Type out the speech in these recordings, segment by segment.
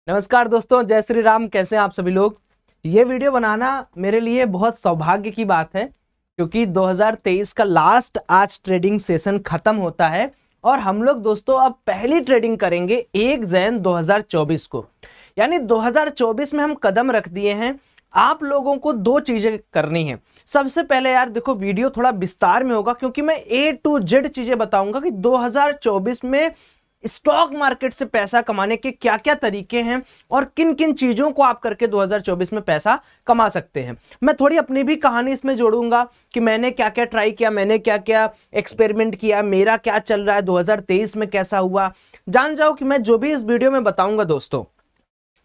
नमस्कार दोस्तों, जय श्री राम। कैसे हैं आप सभी लोग। ये वीडियो बनाना मेरे लिए बहुत सौभाग्य की बात है क्योंकि 2023 का लास्ट आज ट्रेडिंग सेशन खत्म होता है और हम लोग दोस्तों अब पहली ट्रेडिंग करेंगे 1 जैन 2024 को। यानी 2024 में हम कदम रख दिए हैं। आप लोगों को दो चीजें करनी है। सबसे पहले यार देखो, वीडियो थोड़ा विस्तार में होगा क्योंकि मैं A to Z चीजें बताऊंगा कि 2024 में स्टॉक मार्केट से पैसा कमाने के क्या क्या तरीके हैं और किन किन चीजों को आप करके 2024 में पैसा कमा सकते हैं। मैं थोड़ी अपनी भी कहानी इसमें जोड़ूंगा कि मैंने क्या क्या ट्राई किया, मैंने क्या क्या एक्सपेरिमेंट किया, मेरा क्या चल रहा है, 2023 में कैसा हुआ। जान जाओ कि मैं जो भी इस वीडियो में बताऊंगा दोस्तों,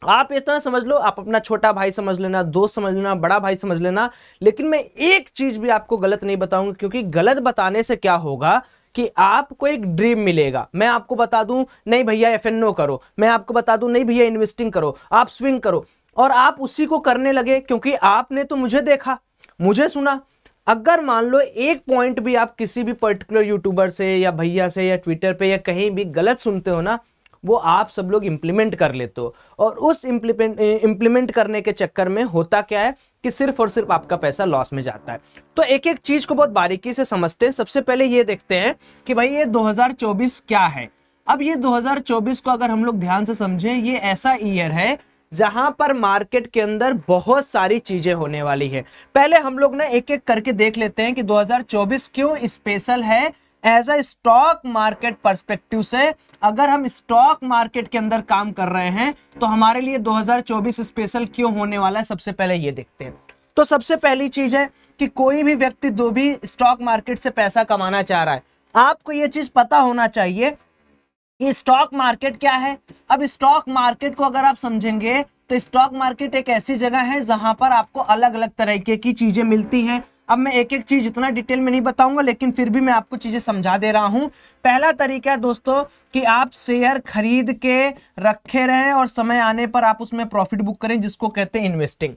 आप इतना समझ लो, आप अपना छोटा भाई समझ लेना, दोस्त समझ लेना, बड़ा भाई समझ लेना, लेकिन मैं एक चीज भी आपको गलत नहीं बताऊंगा क्योंकि गलत बताने से क्या होगा कि आपको एक ड्रीम मिलेगा। मैं आपको बता दूं नहीं भैया एफएनओ करो, मैं आपको बता दूं नहीं भैया इन्वेस्टिंग करो, आप स्विंग करो, और आप उसी को करने लगे क्योंकि आपने तो मुझे देखा, मुझे सुना। अगर मान लो एक पॉइंट भी आप किसी भी पर्टिकुलर यूट्यूबर से या भैया से या ट्विटर पे या कहीं भी गलत सुनते हो ना, वो आप सब लोग इंप्लीमेंट कर लेते हो और उस इंप्लीमेंट करने के चक्कर में होता क्या है कि सिर्फ और सिर्फ आपका पैसा लॉस में जाता है। तो एक एक चीज को बहुत बारीकी से समझते हैं। सबसे पहले ये देखते हैं कि भाई ये 2024 क्या है। अब ये 2024 को अगर हम लोग ध्यान से समझें, ये ऐसा ईयर है जहां पर मार्केट के अंदर बहुत सारी चीजें होने वाली है। पहले हम लोग ना एक एक करके देख लेते हैं कि 2024 क्यों स्पेशल है as a stock market perspective से। अगर हम स्टॉक मार्केट के अंदर काम कर रहे हैं तो हमारे लिए 2024 स्पेशल क्यों होने वाला है, सबसे पहले ये देखते हैं। तो सबसे पहली चीज है कि कोई भी व्यक्ति जो भी स्टॉक मार्केट से पैसा कमाना चाह रहा है, आपको ये चीज पता होना चाहिए कि स्टॉक मार्केट क्या है। अब स्टॉक मार्केट को अगर आप समझेंगे तो स्टॉक मार्केट एक ऐसी जगह है जहां पर आपको अलग अलग तरीके की चीजें मिलती हैं। अब मैं एक एक चीज इतना डिटेल में नहीं बताऊंगा, लेकिन फिर भी मैं आपको चीजें समझा दे रहा हूं। पहला तरीका है दोस्तों कि आप शेयर खरीद के रखे रहें और समय आने पर आप उसमें प्रॉफिट बुक करें, जिसको कहते हैं इन्वेस्टिंग।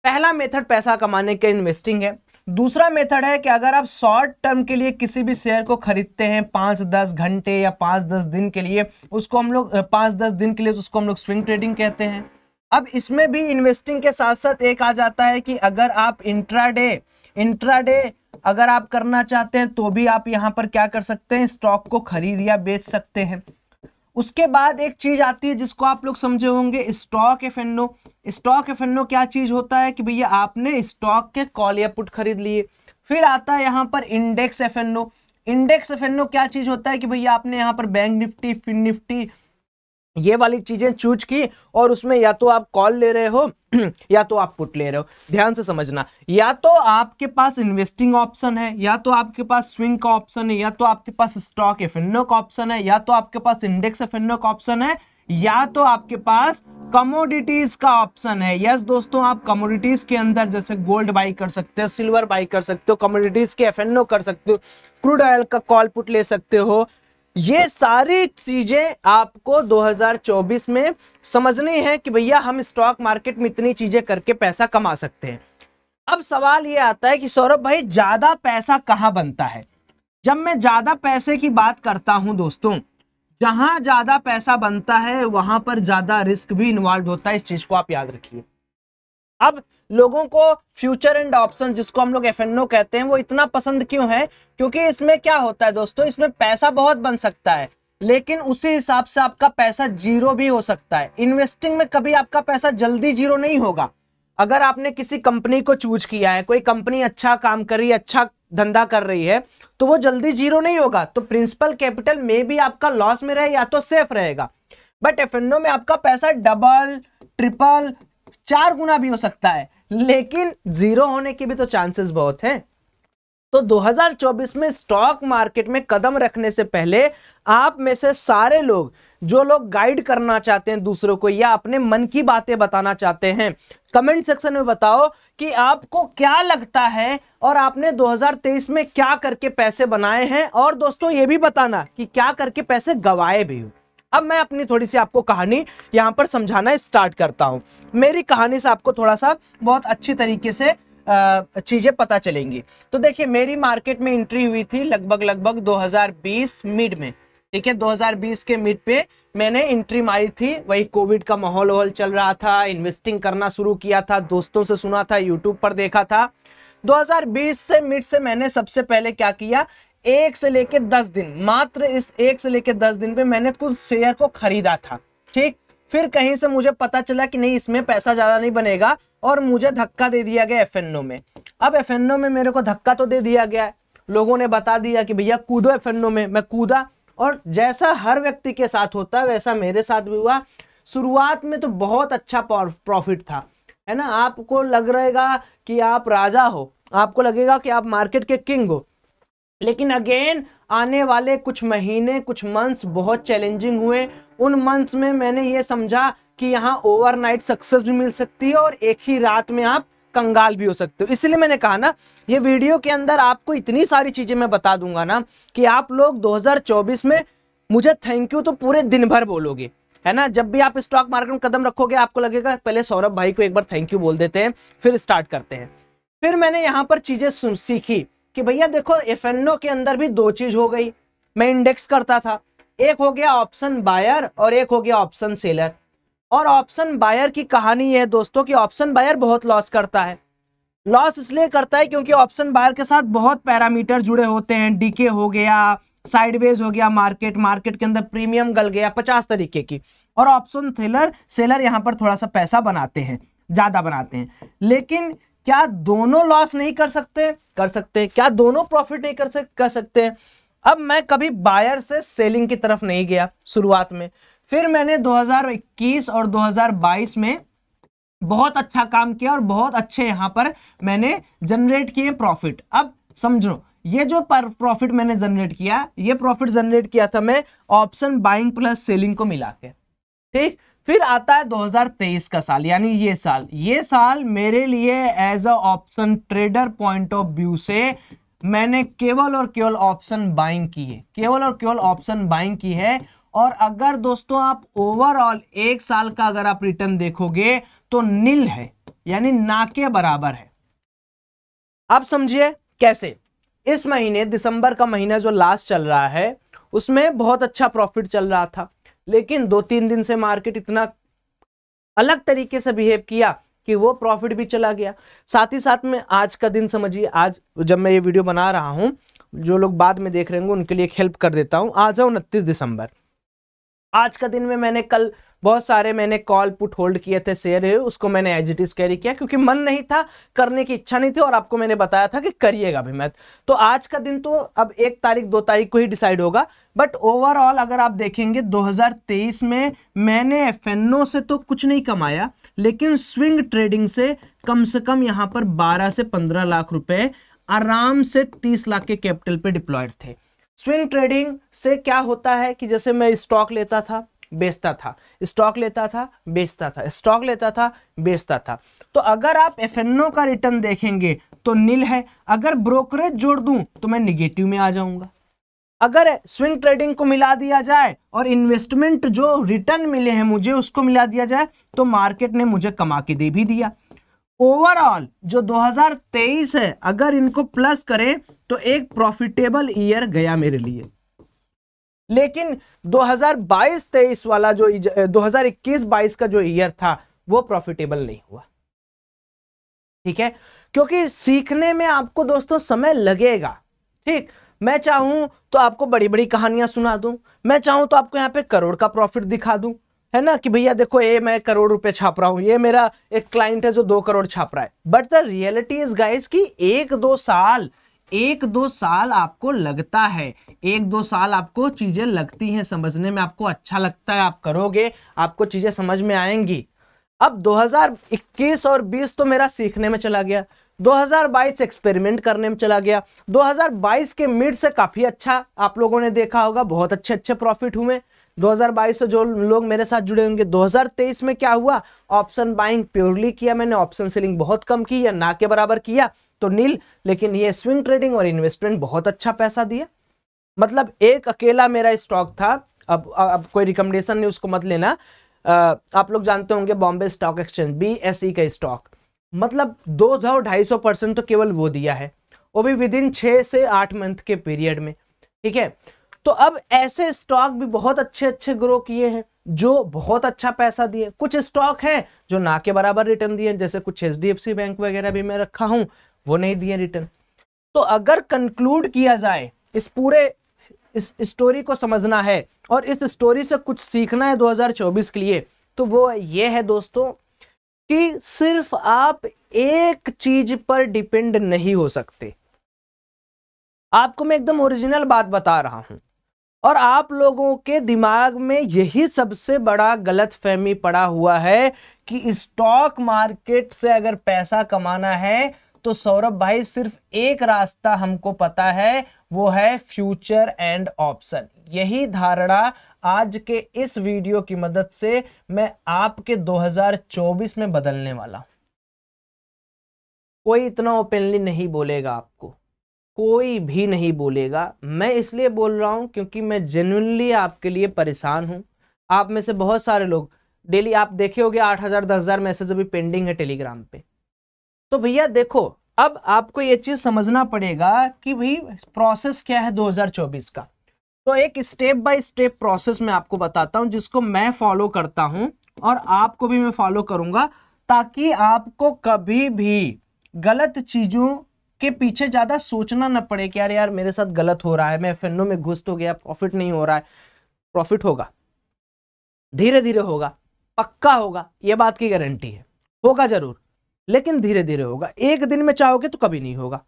पहला मेथड पैसा कमाने का इन्वेस्टिंग है। दूसरा मेथड है कि अगर आप शॉर्ट टर्म के लिए किसी भी शेयर को खरीदते हैं 5-10 घंटे या 5-10 दिन के लिए, उसको हम लोग 5-10 दिन के लिए, तो उसको हम लोग स्विंग ट्रेडिंग कहते हैं। अब इसमें भी इन्वेस्टिंग के साथ साथ एक आ जाता है कि अगर आप इंट्राडे अगर आप करना चाहते हैं तो भी आप यहां पर क्या कर सकते हैं, स्टॉक को खरीद या बेच सकते हैं। उसके बाद एक चीज आती है जिसको आप लोग समझे होंगे, स्टॉक एफएनओ। स्टॉक एफएनओ क्या चीज होता है कि भैया आपने स्टॉक के कॉल या पुट खरीद लिए। फिर आता है यहां पर इंडेक्स एफएनओ। इंडेक्स एफएनओ क्या चीज होता है कि भैया आपने यहां पर बैंक निफ्टी, फिन निफ्टी, ये वाली चीजें चूज की और उसमें या तो आप कॉल ले रहे हो या तो आप पुट ले रहे हो। ध्यान से समझना, या तो आपके पास इन्वेस्टिंग ऑप्शन है, या तो आपके पास स्विंग का ऑप्शन है, या तो आपके पास स्टॉक एफएनओ का ऑप्शन है, या तो आपके पास इंडेक्स एफएनओ का ऑप्शन है, या तो आपके पास कमोडिटीज का ऑप्शन है। यस दोस्तों, आप कमोडिटीज के अंदर जैसे गोल्ड बाई कर सकते हो, सिल्वर बाई कर सकते हो, कमोडिटीज के एफएनओ कर सकते हो, क्रूड ऑयल का कॉल पुट ले सकते हो। ये सारी चीजें आपको 2024 में समझनी है कि भैया हम स्टॉक मार्केट में इतनी चीजें करके पैसा कमा सकते हैं। अब सवाल ये आता है कि सौरभ भाई ज्यादा पैसा कहां बनता है। जब मैं ज्यादा पैसे की बात करता हूं दोस्तों, जहां ज्यादा पैसा बनता है वहां पर ज्यादा रिस्क भी इन्वॉल्व होता है। इस चीज को आप याद रखिए। अब लोगों को फ्यूचर एंड ऑप्शन, जिसको हम लोग एफएनओ कहते हैं, वो इतना पसंद क्यों है, क्योंकि इसमें क्या होता है दोस्तों, इसमें पैसा बहुत बन सकता है लेकिन उसी हिसाब से आपका पैसा जीरो भी हो सकता है। इन्वेस्टिंग में कभी आपका पैसा जल्दी जीरो नहीं होगा। अगर आपने किसी कंपनी को चूज किया है, कोई कंपनी अच्छा काम कर रही है, अच्छा धंधा कर रही है, तो वो जल्दी जीरो नहीं होगा। तो प्रिंसिपल कैपिटल में भी आपका लॉस में रहे या तो सेफ रहेगा, बट एफएनओ में आपका पैसा डबल, ट्रिपल, 4 गुना भी हो सकता है, लेकिन जीरो होने के भी तो चांसेस बहुत हैं। तो 2024 में स्टॉक मार्केट में कदम रखने से पहले आप में से सारे लोग, जो लोग गाइड करना चाहते हैं दूसरों को या अपने मन की बातें बताना चाहते हैं, कमेंट सेक्शन में बताओ कि आपको क्या लगता है और आपने 2023 में क्या करके पैसे बनाए हैं, और दोस्तों ये भी बताना कि क्या करके पैसे गवाए भी हो। अब मैं अपनी थोड़ी सी आपको कहानी यहां पर समझाना स्टार्ट करता हूं। मेरी कहानी से आपको थोड़ा सा बहुत अच्छी तरीके से चीजें पता चलेंगी। तो देखिए, मेरी मार्केट में एंट्री हुई थी लगभग 2020 मिड में। ठीक है, 2020 के मिड पे मैंने एंट्री मारी थी, वही कोविड का माहौल चल रहा था, इन्वेस्टिंग करना शुरू किया था, दोस्तों से सुना था, यूट्यूब पर देखा था। 2020 से मिड से मैंने सबसे पहले क्या किया, 1 से लेके 10 दिन, मात्र इस 1 से लेके 10 दिन पे मैंने कुछ शेयर को खरीदा था। ठीक, फिर कहीं से मुझे पता चला कि नहीं इसमें पैसा ज्यादा नहीं बनेगा और मुझे धक्का दे दिया गया एफएनओ में। अब एफएनओ में मेरे को धक्का तो दे दिया गया है, लोगों ने बता दिया कि भैया कूदो एफएनओ में, मैं कूदा और जैसा हर व्यक्ति के साथ होता है वैसा मेरे साथ भी हुआ। शुरुआत में तो बहुत अच्छा प्रॉफिट था, है ना, आपको लग रहेगा कि आप राजा हो, आपको लगेगा कि आप मार्केट के किंग हो, लेकिन अगेन आने वाले कुछ महीने, कुछ मंथ्स बहुत चैलेंजिंग हुए। उन मंथ्स में मैंने ये समझा कि यहाँ ओवरनाइट सक्सेस भी मिल सकती है और एक ही रात में आप कंगाल भी हो सकते हो। इसलिए मैंने कहा ना, ये वीडियो के अंदर आपको इतनी सारी चीजें मैं बता दूंगा ना कि आप लोग 2024 में मुझे थैंक यू तो पूरे दिन भर बोलोगे, है ना। जब भी आप स्टॉक मार्केट में कदम रखोगे आपको लगेगा पहले सौरभ भाई को एक बार थैंक यू बोल देते हैं, फिर स्टार्ट करते हैं। फिर मैंने यहाँ पर चीजें सीखी कि भैया देखो एफएनओ के अंदर भी दो चीज हो गई। मैं इंडेक्स करता था, एक हो गया ऑप्शन बायर और एक हो गया ऑप्शन सेलर। और ऑप्शन बायर की कहानी है दोस्तों कि ऑप्शन बायर बहुत लॉस करता है। लॉस इसलिए करता है क्योंकि ऑप्शन बायर के साथ बहुत पैरामीटर जुड़े होते हैं, डीके हो गया, साइडवेज हो गया, मार्केट के अंदर प्रीमियम गल गया, 50 तरीके की। और ऑप्शन सेलर यहां पर थोड़ा सा पैसा बनाते हैं, ज्यादा बनाते हैं। लेकिन क्या दोनों लॉस नहीं कर सकते? कर सकते। क्या दोनों प्रॉफिट नहीं कर सकते? अब मैं कभी बायर से सेलिंग की तरफ नहीं गया शुरुआत में। फिर मैंने 2021 और 2022 में बहुत अच्छा काम किया और बहुत अच्छे यहां पर मैंने जनरेट किए प्रॉफिट। अब समझो, ये जो प्रॉफिट मैंने जनरेट किया, ये प्रॉफिट जनरेट किया था मैं ऑप्शन बाइंग प्लस सेलिंग को मिला के। ठीक, फिर आता है 2023 का साल, यानी ये साल मेरे लिए as a option trader point of view से मैंने केवल और केवल ऑप्शन बाइंग की है, केवल और केवल ऑप्शन बाइंग की है। और अगर दोस्तों आप ओवरऑल एक साल का अगर आप रिटर्न देखोगे तो नील है, यानी ना के बराबर है। अब समझिए कैसे। इस महीने दिसंबर का महीना जो लास्ट चल रहा है उसमें बहुत अच्छा प्रॉफिट चल रहा था, लेकिन 2-3 दिन से मार्केट इतना अलग तरीके से बिहेव किया कि वो प्रॉफिट भी चला गया। साथ ही साथ में आज का दिन समझिए, आज जब मैं ये वीडियो बना रहा हूं, जो लोग बाद में देख रहे होंगे उनके लिए एक हेल्प कर देता हूं। आज है 29 दिसंबर। आज का दिन में मैंने कल बहुत सारे मैंने कॉल पुट होल्ड किए थे शेयर है, उसको मैंने एज इट इज कैरी किया क्योंकि मन नहीं था, करने की इच्छा नहीं थी और आपको मैंने बताया था कि करिएगा भी मत। तो आज का दिन तो अब 1 तारीख 2 तारीख को ही डिसाइड होगा। बट ओवरऑल अगर आप देखेंगे 2023 में मैंने एफएनओ से तो कुछ नहीं कमाया, लेकिन स्विंग ट्रेडिंग से कम यहां पर 12 से 15 लाख रुपए आराम से 30 लाख के कैपिटल पे डिप्लॉयड थे। स्विंग ट्रेडिंग से क्या होता है कि जैसे मैं स्टॉक लेता था, बेचता था, स्टॉक लेता था, बेचता था, स्टॉक लेता था, बेचता था। तो अगर आप एफएनओ का रिटर्न देखेंगे तो नील है, अगर ब्रोकरेज जोड़ दूं तो मैं निगेटिव में आ जाऊंगा। अगर स्विंग ट्रेडिंग को मिला दिया जाए और इन्वेस्टमेंट जो रिटर्न मिले हैं मुझे उसको मिला दिया जाए तो मार्केट ने मुझे कमा के दे भी दिया। ओवरऑल जो 2023 है अगर इनको प्लस करें तो एक प्रॉफिटेबल ईयर गया मेरे लिए। लेकिन 2022-23 वाला जो 2021-22 का जो ईयर था वो प्रॉफिटेबल नहीं हुआ। ठीक है, क्योंकि सीखने में आपको दोस्तों समय लगेगा। ठीक, मैं चाहूं तो आपको बड़ी बड़ी कहानियां सुना दूं, मैं चाहूं तो आपको यहां पे करोड़ का प्रॉफिट दिखा दूं, है ना, कि भैया देखो ये मैं करोड़ रुपए छाप रहा हूं, ये मेरा एक क्लाइंट है जो 2 करोड़ छाप रहा है। But the reality is guys कि 1-2 साल आपको लगता है, 1-2 साल आपको चीजें लगती हैं समझने में, आपको अच्छा लगता है, आप करोगे, आपको चीजें समझ में आएंगी। अब 2021 और 20 तो मेरा सीखने में चला गया, 2022 एक्सपेरिमेंट करने में चला गया। 2022 के मिड से काफी अच्छा आप लोगों ने देखा होगा, बहुत अच्छे प्रॉफिट हुए 2022 से जो लोग मेरे साथ जुड़े होंगे। 2023 में क्या हुआ, ऑप्शन बाइंग प्योरली किया मैंने, ऑप्शन सेलिंग बहुत कम की या ना के बराबर किया तो नील। लेकिन ये स्विंग ट्रेडिंग और इन्वेस्टमेंट बहुत अच्छा पैसा दिया। मतलब एक अकेला मेरा स्टॉक था, अब कोई रिकमेंडेशन नहीं, उसको मत लेना। आप लोग जानते होंगे बॉम्बे स्टॉक एक्सचेंज BSE का स्टॉक, मतलब 200-250% तो केवल वो दिया है, वो भी विद इन 6 से 8 मंथ के पीरियड में। ठीक है, तो अब ऐसे स्टॉक भी बहुत अच्छे अच्छे ग्रो किए हैं जो बहुत अच्छा पैसा दिए। कुछ स्टॉक हैं जो ना के बराबर रिटर्न दिए, जैसे कुछ HDFC बैंक वगैरह भी मैं रखा हूं, वो नहीं दिए रिटर्न। तो अगर कंक्लूड किया जाए, इस पूरे इस स्टोरी को समझना है और इस स्टोरी से कुछ सीखना है 2024 के लिए, तो वो ये है दोस्तों कि सिर्फ आप एक चीज पर डिपेंड नहीं हो सकते। आपको मैं एकदम ओरिजिनल बात बता रहा हूं, और आप लोगों के दिमाग में यही सबसे बड़ा गलतफहमी पड़ा हुआ है कि स्टॉक मार्केट से अगर पैसा कमाना है तो सौरभ भाई सिर्फ एक रास्ता हमको पता है, वो है फ्यूचर एंड ऑप्शन। यही धारणा आज के इस वीडियो की मदद से मैं आपके 2024 में बदलने वाला हूं। कोई इतना ओपनली नहीं बोलेगा आपको, कोई भी नहीं बोलेगा। मैं इसलिए बोल रहा हूं क्योंकि मैं जेन्युइनली आपके लिए परेशान हूं। आप में से बहुत सारे लोग डेली आप देखे होंगे 8,000 10,000 मैसेज अभी पेंडिंग है टेलीग्राम पे। तो भैया देखो, अब आपको ये चीज समझना पड़ेगा कि भाई प्रोसेस क्या है 2024 का। तो एक स्टेप बाय स्टेप प्रोसेस मैं आपको बताता हूं जिसको मैं फॉलो करता हूं और आपको भी मैं फॉलो करूंगा, ताकि आपको कभी भी गलत चीजों के पीछे ज्यादा सोचना न पड़े कि यार यार मेरे साथ गलत हो रहा है, मैं FNO में घुस तो गया, प्रॉफिट नहीं हो रहा है। प्रॉफिट होगा, धीरे धीरे होगा, पक्का होगा, यह बात की गारंटी है। होगा जरूर, लेकिन धीरे धीरे होगा। एक दिन में चाहोगे तो कभी नहीं होगा।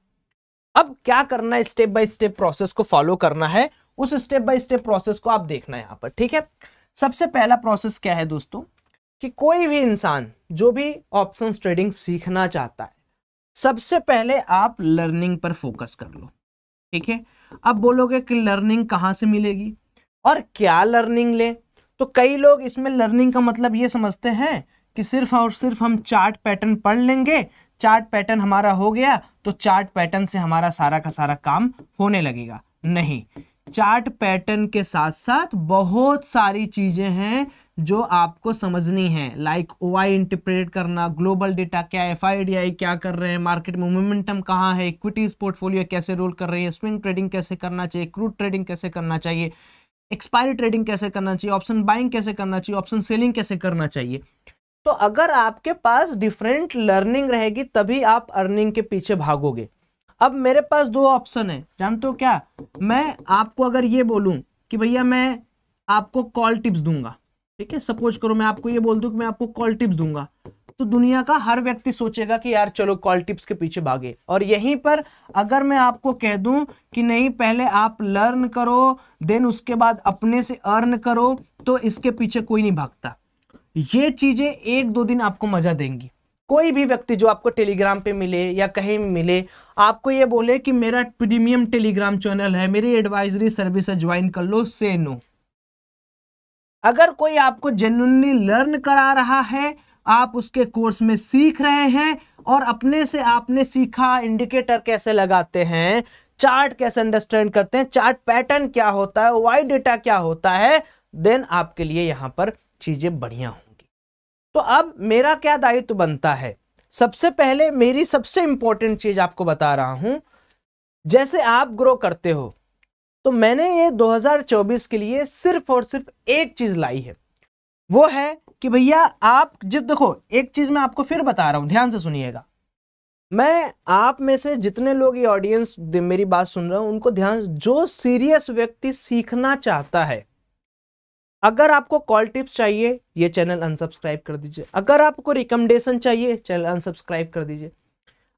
अब क्या करना है, स्टेप बाय स्टेप प्रोसेस को फॉलो करना है। उस स्टेप बाय स्टेप प्रोसेस को आप देखना है यहां पर, ठीक है। सबसे पहला प्रोसेस क्या है दोस्तों, कि कोई भी इंसान जो भी ऑप्शंस ट्रेडिंग सीखना चाहता है, सबसे पहले आप लर्निंग पर फोकस कर लो, ठीक है। अब बोलोगे कि लर्निंग कहां से मिलेगी और क्या लर्निंग ले, तो कई लोग इसमें लर्निंग का मतलब ये समझते हैं कि सिर्फ और सिर्फ हम चार्ट पैटर्न पढ़ लेंगे, चार्ट पैटर्न हमारा हो गया तो चार्ट पैटर्न से हमारा सारा का सारा काम होने लगेगा। नहीं, चार्ट पैटर्न के साथ साथ बहुत सारी चीजें हैं जो आपको समझनी है, लाइक OI इंटरप्रेट करना, ग्लोबल डेटा क्या है, FIDI क्या कर रहे हैं, मार्केट में मोमेंटम कहाँ है, इक्विटीज पोर्टफोलियो कैसे रोल कर रही है, स्विंग ट्रेडिंग कैसे करना चाहिए, क्रूड ट्रेडिंग कैसे करना चाहिए, एक्सपायरी ट्रेडिंग कैसे करना चाहिए, ऑप्शन बाइंग कैसे करना चाहिए, ऑप्शन सेलिंग कैसे करना चाहिए। तो अगर आपके पास डिफरेंट लर्निंग रहेगी तभी आप अर्निंग के पीछे भागोगे। अब मेरे पास दो ऑप्शन है, जानते हो क्या, मैं आपको अगर ये बोलूं कि भैया मैं आपको कॉल टिप्स दूंगा, ठीक है, सपोज करो मैं आपको ये बोल दूं कि मैं आपको कॉल टिप्स दूंगा, तो दुनिया का हर व्यक्ति सोचेगा कि यार चलो कॉल टिप्स के पीछे भागे। और यहीं पर अगर मैं आपको कह दूं कि नहीं पहले आप लर्न करो देन उसके बाद अपने से अर्न करो, तो इसके पीछे कोई नहीं भागता। ये चीजें एक दो दिन आपको मजा देंगी। कोई भी व्यक्ति जो आपको टेलीग्राम पे मिले या कहीं मिले, आपको ये बोले कि मेरा प्रीमियम टेलीग्राम चैनल है, मेरी एडवाइजरी सर्विस ज्वाइन कर लो, से नो। अगर कोई आपको जेन्युइनली लर्न करा रहा है, आप उसके कोर्स में सीख रहे हैं और अपने से आपने सीखा इंडिकेटर कैसे लगाते हैं, चार्ट कैसे अंडरस्टैंड करते हैं, चार्ट पैटर्न क्या होता है, वाई डेटा क्या होता है, देन आपके लिए यहां पर चीजें बढ़िया होंगी। तो अब मेरा क्या दायित्व बनता है, सबसे पहले मेरी सबसे इंपॉर्टेंट चीज आपको बता रहा हूं, जैसे आप ग्रो करते हो तो मैंने ये 2024 के लिए सिर्फ और सिर्फ एक चीज लाई है, वो है कि भैया आप जिस देखो, एक चीज मैं आपको फिर बता रहा हूं, ध्यान से सुनिएगा। मैं आप में से जितने लोग ये ऑडियंस मेरी बात सुन रहे हो उनको ध्यान, जो सीरियस व्यक्ति सीखना चाहता है, अगर आपको कॉल टिप्स चाहिए ये चैनल अनसब्सक्राइब कर दीजिए, अगर आपको रिकमेंडेशन चाहिए चैनल अनसब्सक्राइब कर दीजिए,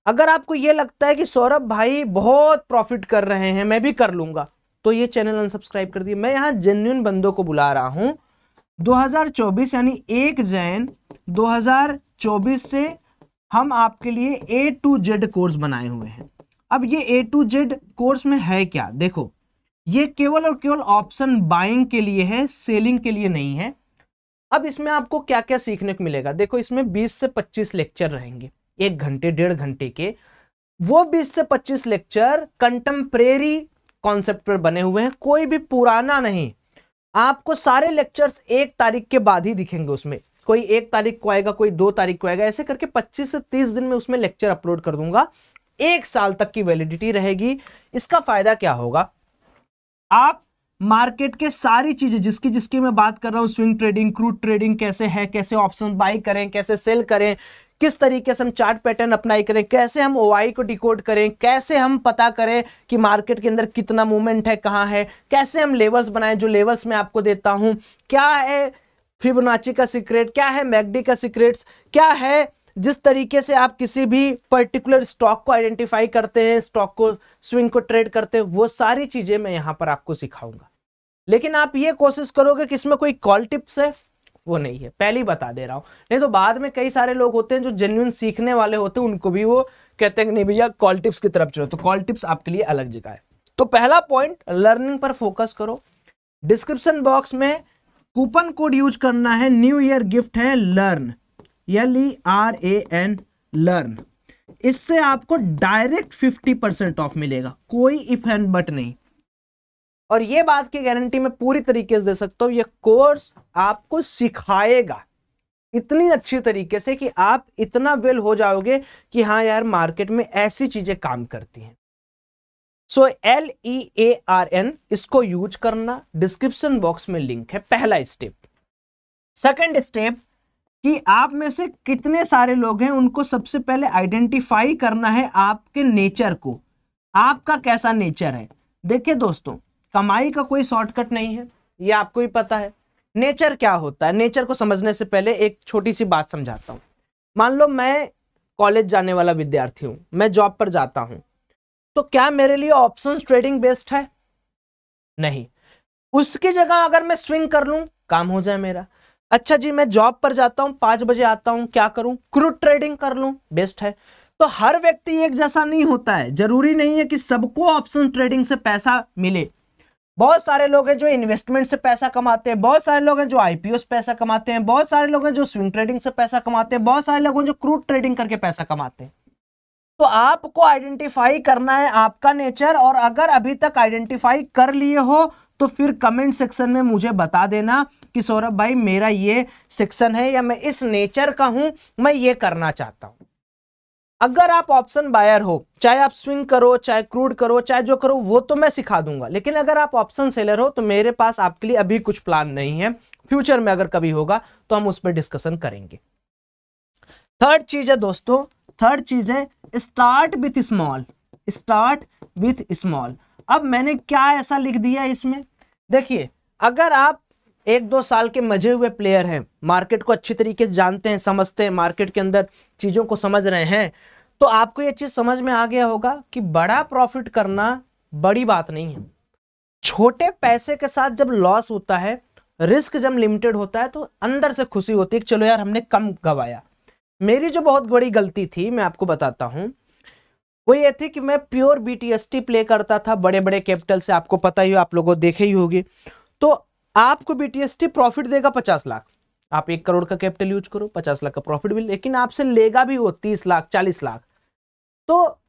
अगर आपको ये लगता है कि सौरभ भाई बहुत प्रॉफिट कर रहे हैं मैं भी कर लूंगा, तो ये चैनल अनसब्सक्राइब कर दिए। मैं यहां जेन्युइन बंदों को बुला रहा हूं। 2024 यानी 1 जनवरी 2024 से हम आपके लिए A to Z कोर्स बनाए हुए हैं। अब ये A to Z कोर्स में है क्या, देखो ये केवल और केवल ऑप्शन बाइंग के लिए है, सेलिंग के लिए नहीं है। अब इसमें आपको क्या क्या सीखने को मिलेगा, देखो इसमें 20 से 25 लेक्चर रहेंगे, 1 घंटे 1.5 घंटे के। वो 20 से 25 लेक्चर कंटेम्परेरी कॉन्सेप्ट पर बने हुए हैं, कोई भी पुराना नहीं। आपको सारे लेक्चर्स 1 तारीख के बाद ही दिखेंगे, उसमें कोई 1 तारीख को आएगा, कोई 2 तारीख को आएगा, ऐसे करके 25 से 30 दिन में उसमें लेक्चर अपलोड कर दूंगा। 1 साल तक की वैलिडिटी रहेगी। इसका फायदा क्या होगा, आप मार्केट के सारी चीजें जिसकी जिसकी मैं बात कर रहा हूं, स्विंग ट्रेडिंग, क्रूड ट्रेडिंग कैसे है, कैसे ऑप्शन बाई करें, कैसे सेल करें, किस तरीके से हम चार्ट पैटर्न अप्लाई करें, कैसे हम ओआई को डिकोड करें, कैसे हम पता करें कि मार्केट के अंदर कितना मूवमेंट है, कहां है, कैसे हम लेवल्स बनाएं, जो लेवल्स मैं आपको देता हूं, क्या है फिबोनाची का सीक्रेट, क्या है मैकडी का सीक्रेट्स, क्या है जिस तरीके से आप किसी भी पर्टिकुलर स्टॉक को आइडेंटिफाई करते हैं, स्टॉक को स्विंग को ट्रेड करते हैं, वो सारी चीजें मैं यहां पर आपको सिखाऊंगा। लेकिन आप ये कोशिश करोगे कि इसमें कोई कॉल टिप्स है, वो नहीं है, पहले ही बता दे रहा हूं, नहीं तो बाद में कई सारे लोग होते हैं जो जेन्युइन सीखने वाले होते हैं, उनको भी वो कहते हैं कि नहीं भैया कॉल टिप्स की तरफ चलो, तो कॉल टिप्स आपके लिए अलग जगह है। तो पहला पॉइंट, लर्निंग पर फोकस करो। डिस्क्रिप्शन बॉक्स में कूपन कोड यूज करना है, न्यू ईयर गिफ्ट है लर्न, LERAN लर्न। इससे आपको डायरेक्ट 50% ऑफ मिलेगा, कोई इफ एंड बट नहीं। और ये बात की गारंटी मैं पूरी तरीके से दे सकता हूं, ये कोर्स आपको सिखाएगा इतनी अच्छी तरीके से कि आप इतना वेल हो जाओगे कि हाँ यार मार्केट में ऐसी चीजें काम करती हैं। सो LEARN इसको यूज करना, डिस्क्रिप्शन बॉक्स में लिंक है, पहला स्टेप। सेकंड स्टेप कि आप में से कितने सारे लोग हैं, उनको सबसे पहले आइडेंटिफाई करना है आपके नेचर को, आपका कैसा नेचर है। देखिए दोस्तों, कमाई का कोई शॉर्टकट नहीं है, ये आपको ही पता है। नेचर क्या होता है, नेचर को समझने से पहले एक छोटी सी बात समझाता हूं। मान लो मैं कॉलेज जाने वाला विद्यार्थी हूं, मैं जॉब पर जाता हूं, तो क्या मेरे लिए ऑप्शन ट्रेडिंग बेस्ट है? नहीं। उसकी जगह अगर मैं स्विंग कर लूं, काम हो जाए मेरा। अच्छा जी, मैं जॉब पर जाता हूं, 5 बजे आता हूं, क्या करूं? क्रूड ट्रेडिंग कर लूं, बेस्ट है। तो हर व्यक्ति एक जैसा नहीं होता है, जरूरी नहीं है कि सबको ऑप्शन ट्रेडिंग से पैसा मिले। बहुत सारे लोग हैं जो इन्वेस्टमेंट से पैसा कमाते हैं, बहुत सारे लोग हैं जो आईपीओ से पैसा कमाते हैं, बहुत सारे लोग हैं जो स्विंग ट्रेडिंग से पैसा कमाते हैं, बहुत सारे लोग हैं जो क्रूड ट्रेडिंग करके पैसा कमाते हैं। तो आपको आइडेंटिफाई करना है आपका नेचर, और अगर अभी तक आइडेंटिफाई कर लिए हो तो फिर कमेंट सेक्शन में मुझे बता देना कि सौरभ भाई मेरा ये सेक्शन है, या मैं इस नेचर का हूं, मैं ये करना चाहता हूं। अगर आप ऑप्शन बायर हो, चाहे आप स्विंग करो, चाहे क्रूड करो, चाहे जो करो, वो तो मैं सिखा दूंगा। लेकिन अगर आप ऑप्शन सेलर हो तो मेरे पास आपके लिए अभी कुछ प्लान नहीं है, फ्यूचर में अगर कभी होगा तो हम उस पर डिस्कशन करेंगे। थर्ड चीज है दोस्तों, थर्ड चीज है start with small, start with small. अब मैंने क्या ऐसा लिख दिया इसमें, देखिए अगर आप 1-2 साल के मजे हुए प्लेयर हैं, मार्केट को अच्छी तरीके से जानते हैं, समझते हैं, मार्केट के अंदर चीजों को समझ रहे हैं, तो आपको ये चीज समझ में आ गया होगा कि बड़ा प्रॉफिट करना बड़ी बात नहीं है। छोटे पैसे के साथ जब लॉस होता है, रिस्क जब लिमिटेड होता है, तो अंदर से खुशी होती है कि चलो यार हमने कम गवाया। मेरी जो बहुत बड़ी गलती थी, मैं आपको बताता हूं, वो ये थी कि मैं प्योर BTST प्ले करता था बड़े बड़े कैपिटल से। आपको पता ही हो, आप लोगों देखे ही होंगे। तो आपको BTST प्रॉफिट देगा 50 लाख, आप 1 करोड़ का कैपिटल यूज करो, 50 लाख का प्रॉफिट भी, लेकिन आपसे लेगा भी वो 30 लाख 40 लाख। तो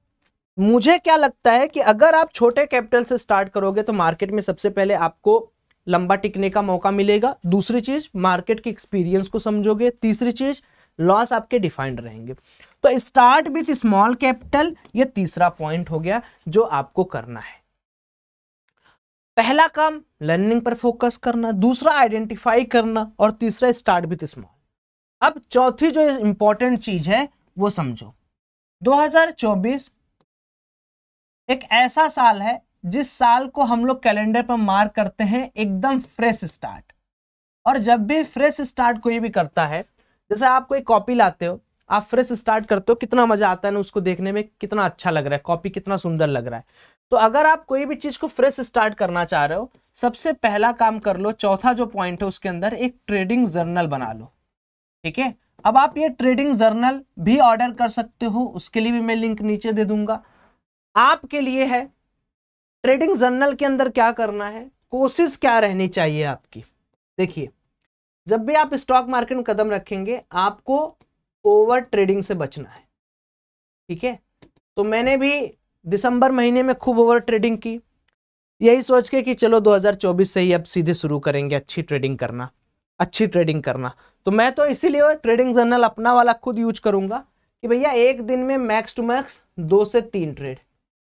मुझे क्या लगता है कि अगर आप छोटे कैपिटल से स्टार्ट करोगे तो मार्केट में सबसे पहले आपको लंबा टिकने का मौका मिलेगा। दूसरी चीज, मार्केट के एक्सपीरियंस को समझोगे। तीसरी चीज, लॉस आपके डिफाइंड रहेंगे। तो स्टार्ट विथ स्मॉल कैपिटल, ये तीसरा पॉइंट हो गया जो आपको करना है। पहला काम लर्निंग पर फोकस करना, दूसरा आइडेंटिफाई करना, और तीसरा स्टार्ट विथ स्मॉल। अब चौथी जो इंपॉर्टेंट चीज है वो समझो। 2024 एक ऐसा साल है जिस साल को हम लोग कैलेंडर पर मार्क करते हैं एकदम फ्रेश स्टार्ट। और जब भी फ्रेश स्टार्ट कोई भी करता है, जैसे आप कोई कॉपी लाते हो, आप फ्रेश स्टार्ट करते हो, कितना मजा आता है ना उसको देखने में, कितना अच्छा लग रहा है, कॉपी कितना सुंदर लग रहा है। तो अगर आप कोई भी चीज को फ्रेश स्टार्ट करना चाह रहे हो, सबसे पहला काम कर लो, चौथा जो पॉइंट है उसके अंदर एक ट्रेडिंग जर्नल बना लो। ठीक है, अब आप ये ट्रेडिंग जर्नल भी ऑर्डर कर सकते हो, उसके लिए भी मैं लिंक नीचे दे दूंगा, आपके लिए है। ट्रेडिंग जर्नल के अंदर क्या करना है, कोशिश क्या रहनी चाहिए आपकी। देखिए, जब भी आप स्टॉक मार्केट में कदम रखेंगे, आपको ओवर ट्रेडिंग से बचना है। ठीक है, तो मैंने भी दिसंबर महीने में खूब ओवर ट्रेडिंग की, यही सोच के कि चलो 2024 से ही अब सीधे शुरू करेंगे अच्छी ट्रेडिंग करना, अच्छी ट्रेडिंग करना। तो मैं तो इसीलिए ट्रेडिंग जर्नल अपना वाला खुद यूज करूंगा कि भैया एक दिन में मैक्स टू मैक्स 2 से 3 ट्रेड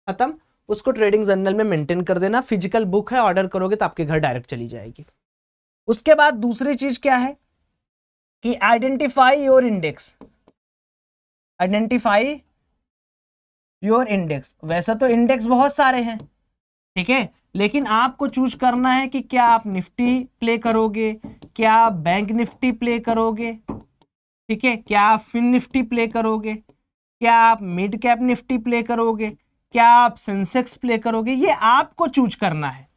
खत्म, उसको ट्रेडिंग जर्नल में मेंटेन कर देना। फिजिकल बुक है, ऑर्डर करोगे तो आपके घर डायरेक्ट चली जाएगी। उसके बाद दूसरी चीज क्या है कि identify your index. Identify your index. वैसे तो इंडेक्स बहुत सारे हैं, ठीक है, लेकिन आपको चूज करना है कि क्या आप निफ्टी प्ले करोगे, क्या आप बैंक निफ्टी प्ले करोगे, ठीक है, क्या आप फिन निफ्टी प्ले करोगे, क्या आप मिड कैप निफ्टी प्ले करोगे, क्या आप सेंसेक्स प्ले करोगे, ये आपको चूज करना है।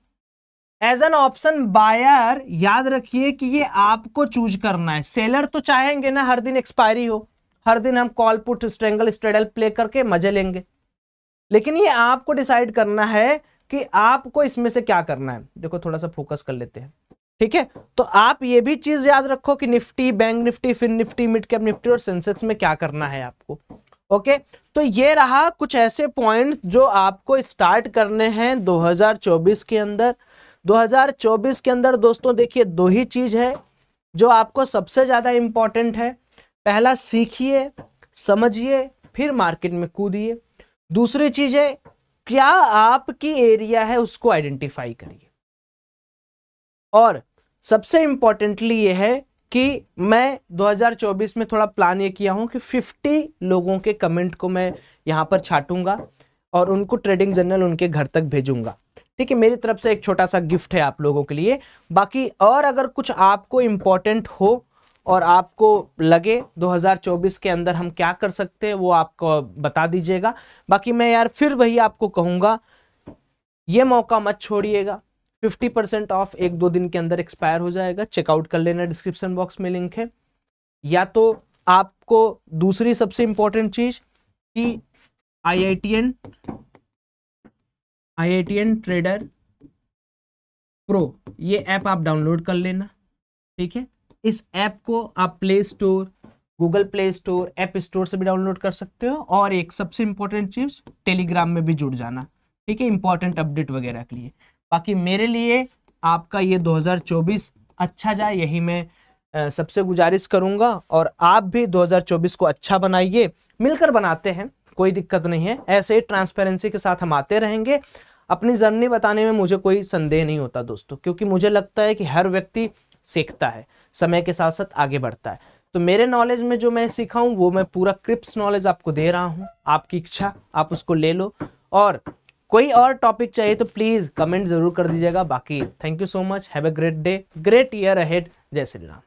एज एन ऑप्शन बायर याद रखिए कि ये आपको चूज करना है। सेलर तो चाहेंगे ना हर दिन एक्सपायरी हो, हर दिन हम call put strangle straddle play करके मजे लेंगे, लेकिन ये आपको डिसाइड करना है कि आपको इसमें से क्या करना है। देखो थोड़ा सा फोकस कर लेते हैं, ठीक है। तो आप ये भी चीज याद रखो कि Nifty, bank Nifty, fin Nifty, mid cap Nifty और सेंसेक्स में क्या करना है आपको। ओके, तो ये रहा कुछ ऐसे पॉइंट्स जो आपको स्टार्ट करने हैं 2024 के अंदर। 2024 के अंदर दोस्तों देखिए दो ही चीज है जो आपको सबसे ज्यादा इंपॉर्टेंट है। पहला, सीखिए, समझिए, फिर मार्केट में कूदिए। दूसरी चीज है क्या आपकी एरिया है उसको आइडेंटिफाई करिए। और सबसे इंपॉर्टेंटली ये है कि मैं 2024 में थोड़ा प्लान ये किया हूं कि 50 लोगों के कमेंट को मैं यहां पर छाटूंगा और उनको ट्रेडिंग जर्नल उनके घर तक भेजूंगा, ठीक है। मेरी तरफ से एक छोटा सा गिफ्ट है आप लोगों के लिए। बाकी और अगर कुछ आपको इंपॉर्टेंट हो और आपको लगे 2024 के अंदर हम क्या कर सकते हैं वो आपको बता दीजिएगा। बाकी मैं यार फिर वही आपको कहूंगा, ये मौका मत छोड़िएगा। 50% ऑफ 1-2 दिन के अंदर एक्सपायर हो जाएगा, चेकआउट कर लेना, डिस्क्रिप्शन बॉक्स में लिंक है। या तो आपको दूसरी सबसे इंपॉर्टेंट चीज कि IITN ट्रेडर प्रो ये ऐप आप डाउनलोड कर लेना, ठीक है। इस ऐप को आप play store, Google play store, app store से भी डाउनलोड कर सकते हो। और एक सबसे इंपॉर्टेंट चीज, टेलीग्राम में भी जुड़ जाना, ठीक है, इंपॉर्टेंट अपडेट वगैरह के लिए। बाकी मेरे लिए आपका ये 2024 अच्छा जाए, यही मैं सबसे गुजारिश करूंगा। और आप भी 2024 को अच्छा बनाइए, मिलकर बनाते हैं, कोई दिक्कत नहीं है। ऐसे ही ट्रांसपेरेंसी के साथ हम आते रहेंगे। अपनी जर्नी बताने में मुझे कोई संदेह नहीं होता दोस्तों, क्योंकि मुझे लगता है कि हर व्यक्ति सीखता है, समय के साथ साथ आगे बढ़ता है। तो मेरे नॉलेज में जो मैं सीखा हूं वो मैं पूरा क्रिप्स नॉलेज आपको दे रहा हूं। आपकी इच्छा, आप उसको ले लो। और कोई और टॉपिक चाहिए तो प्लीज कमेंट जरूर कर दीजिएगा। बाकी thank you so much, have a great day, great year ahead. जय श्री राम।